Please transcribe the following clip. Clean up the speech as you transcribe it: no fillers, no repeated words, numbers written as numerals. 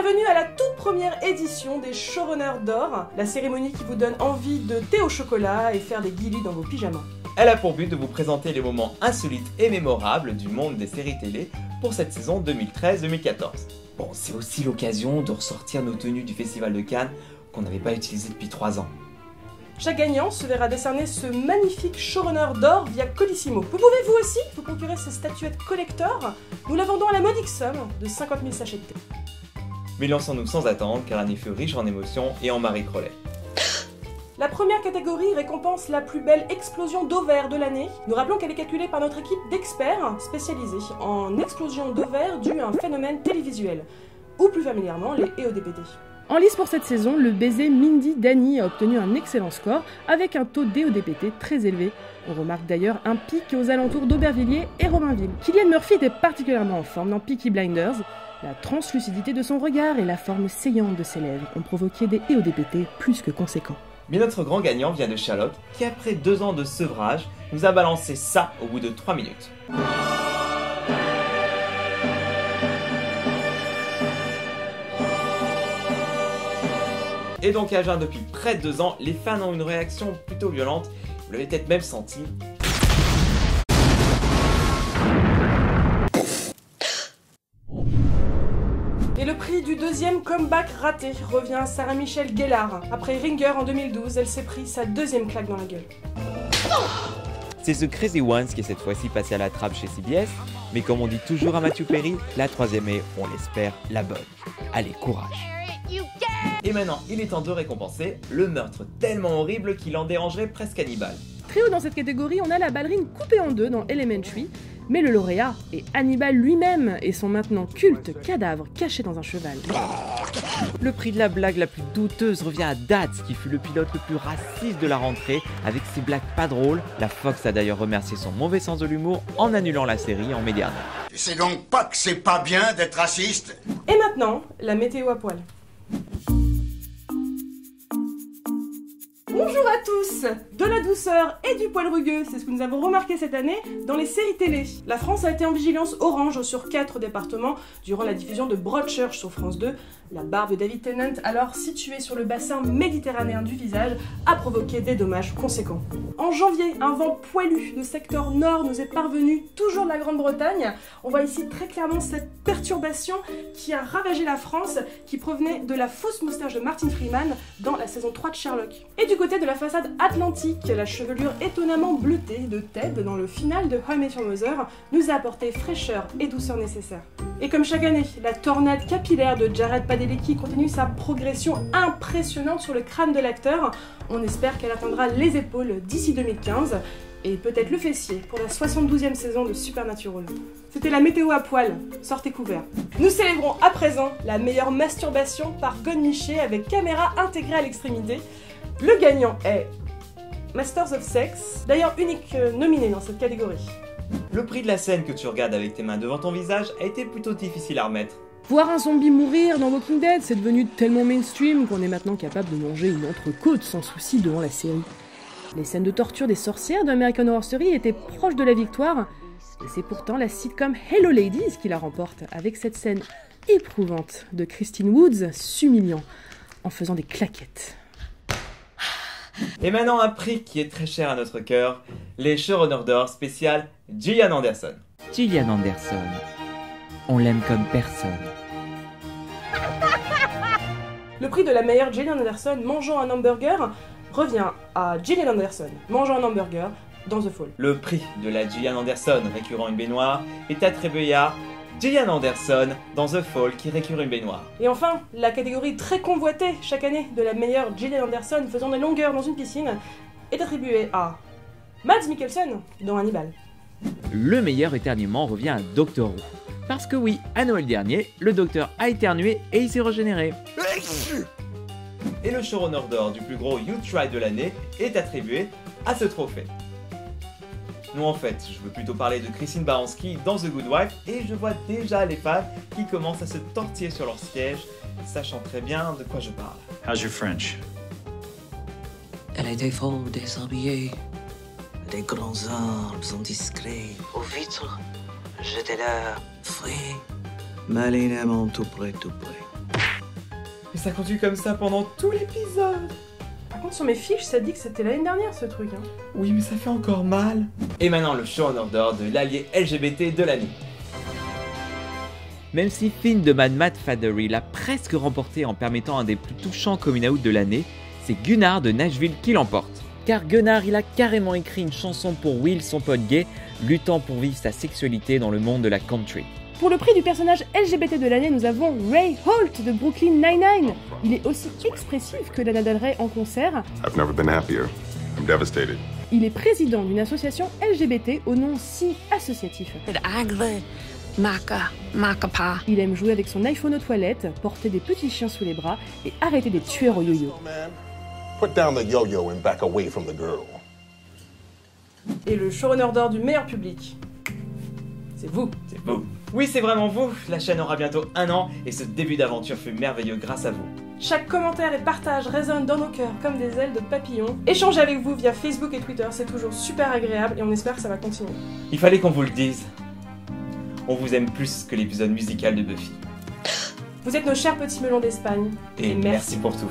Bienvenue à la toute première édition des Showrunners d'Or, la cérémonie qui vous donne envie de thé au chocolat et faire des guilis dans vos pyjamas. Elle a pour but de vous présenter les moments insolites et mémorables du monde des séries télé pour cette saison 2013-2014. Bon, c'est aussi l'occasion de ressortir nos tenues du Festival de Cannes qu'on n'avait pas utilisées depuis 3 ans. Chaque gagnant se verra décerner ce magnifique Showrunner d'Or via Colissimo. Vous pouvez vous aussi vous procurer ces statuettes collector. Nous la vendons à la modique somme de 50 000 sachets de thé. Mais lançons-nous sans attendre car l'année fut riche en émotions et en Marie Crollet. La première catégorie récompense la plus belle explosion d'ovaires de l'année. Nous rappelons qu'elle est calculée par notre équipe d'experts spécialisés en explosion d'ovaires due à un phénomène télévisuel, ou plus familièrement les EODPT. En lice pour cette saison, le baiser Mindy Dany a obtenu un excellent score avec un taux d'EODPT très élevé. On remarque d'ailleurs un pic aux alentours d'Aubervilliers et Romainville. Cillian Murphy était particulièrement en forme dans Peaky Blinders. La translucidité de son regard et la forme saillante de ses lèvres ont provoqué des EODPT plus que conséquents. Mais notre grand gagnant vient de Sherlock qui après 2 ans de sevrage nous a balancé ça au bout de 3 minutes. Et donc à jeun depuis près de 2 ans, les fans ont une réaction plutôt violente, vous l'avez peut-être même senti. Et le prix du deuxième comeback raté revient à Sarah Michelle Gellar. Après Ringer en 2012, elle s'est pris sa deuxième claque dans la gueule. C'est The Crazy Ones qui est cette fois-ci passé à la trappe chez CBS, mais comme on dit toujours à Matthew Perry, la troisième est, on l'espère, la bonne. Allez, courage! Et maintenant, il est temps de récompenser le meurtre tellement horrible qu'il en dérangerait presque Hannibal. Très haut dans cette catégorie, on a la ballerine coupée en deux dans Elementary, mais le lauréat est Hannibal lui-même et son maintenant culte cadavre caché dans un cheval. Le prix de la blague la plus douteuse revient à Dats, qui fut le pilote le plus raciste de la rentrée, avec ses blagues pas drôles. La Fox a d'ailleurs remercié son mauvais sens de l'humour en annulant la série en mai dernier. Tu sais donc pas que c'est pas bien d'être raciste? Et maintenant, la météo à poil. Bonjour à tous! De la douceur et du poil rugueux, c'est ce que nous avons remarqué cette année dans les séries télé. La France a été en vigilance orange sur 4 départements durant la diffusion de Broadchurch sur France 2. La barbe de David Tennant, alors située sur le bassin méditerranéen du visage, a provoqué des dommages conséquents. En janvier, un vent poilu de secteur nord nous est parvenu, toujours de la Grande-Bretagne. On voit ici très clairement cette perturbation qui a ravagé la France, qui provenait de la fausse moustache de Martin Freeman dans la saison 3 de Sherlock. Et du côté de la façade atlantique, la chevelure étonnamment bleutée de Ted dans le final de How I Met Your Mother nous a apporté fraîcheur et douceur nécessaires. Et comme chaque année, la tornade capillaire de Jared Padalecki continue sa progression impressionnante sur le crâne de l'acteur. On espère qu'elle atteindra les épaules d'ici 2015 et peut-être le fessier pour la 72e saison de Supernatural. C'était la météo à poil, sortez couverts. Nous célébrons à présent la meilleure masturbation par Godmiché avec caméra intégrée à l'extrémité. Le gagnant est Masters of Sex, d'ailleurs unique nominé dans cette catégorie. Le prix de la scène que tu regardes avec tes mains devant ton visage a été plutôt difficile à remettre. Voir un zombie mourir dans Walking Dead, c'est devenu tellement mainstream qu'on est maintenant capable de manger une entrecôte sans souci devant la série. Les scènes de torture des sorcières d'American Horror Story étaient proches de la victoire, et c'est pourtant la sitcom Hello Ladies qui la remporte, avec cette scène éprouvante de Christine Woods s'humiliant en faisant des claquettes. Et maintenant un prix qui est très cher à notre cœur, les Showrunners d'Or spécial Gillian Anderson. Gillian Anderson, on l'aime comme personne. Le prix de la meilleure Gillian Anderson mangeant un hamburger revient à Gillian Anderson mangeant un hamburger dans The Fall. Le prix de la Gillian Anderson récurant une baignoire est attribué à Gillian Anderson dans The Fall qui récure une baignoire. Et enfin, la catégorie très convoitée chaque année de la meilleure Gillian Anderson faisant des longueurs dans une piscine est attribuée à Mads Mikkelsen dans Hannibal. Le meilleur éternuement revient à Doctor Who. Parce que oui, à Noël dernier, le docteur a éternué et il s'est régénéré. Et le Showrunner d'Or du plus gros You Try de l'année est attribué à ce trophée. Non, en fait, je veux plutôt parler de Christine Baranski dans The Good Wife et je vois déjà les fans qui commencent à se tortiller sur leur siège, sachant très bien de quoi je parle. How's your French? Elle était folle, déshabillée. Des grands arbres indiscrets. Aux vitres, j'étais là, frais, malinément tout près, tout près. ça continue comme ça pendant tout l'épisode. Par contre, sur mes fiches, ça dit que c'était l'année dernière ce truc. Hein. Oui, mais ça fait encore mal. Et maintenant, le showrunner d'or de l'allié LGBT de l'année. Même si Finn de Mad Fatherry l'a presque remporté en permettant un des plus touchants coming out de l'année, c'est Gunnar de Nashville qui l'emporte. Car Gunnar, il a carrément écrit une chanson pour Will, son pote gay, luttant pour vivre sa sexualité dans le monde de la country. Pour le prix du personnage LGBT de l'année, nous avons Ray Holt de Brooklyn Nine-Nine. Il est aussi expressif que Lana Del Rey en concert. I've never been happier. I'm devastated. Il est président d'une association LGBT au nom si associatif. Il aime jouer avec son iPhone aux toilettes, porter des petits chiens sous les bras et arrêter des tueurs au yo-yo. Put down the yo-yo and back away from the girl. Et le showrunner d'or du meilleur public, c'est vous. C'est vous. Oui, c'est vraiment vous. La chaîne aura bientôt 1 an et ce début d'aventure fut merveilleux grâce à vous. Chaque commentaire et partage résonne dans nos cœurs comme des ailes de papillon. Échanger avec vous via Facebook et Twitter, c'est toujours super agréable et on espère que ça va continuer. Il fallait qu'on vous le dise. On vous aime plus que l'épisode musical de Buffy. Vous êtes nos chers petits melons d'Espagne. Et merci pour tout.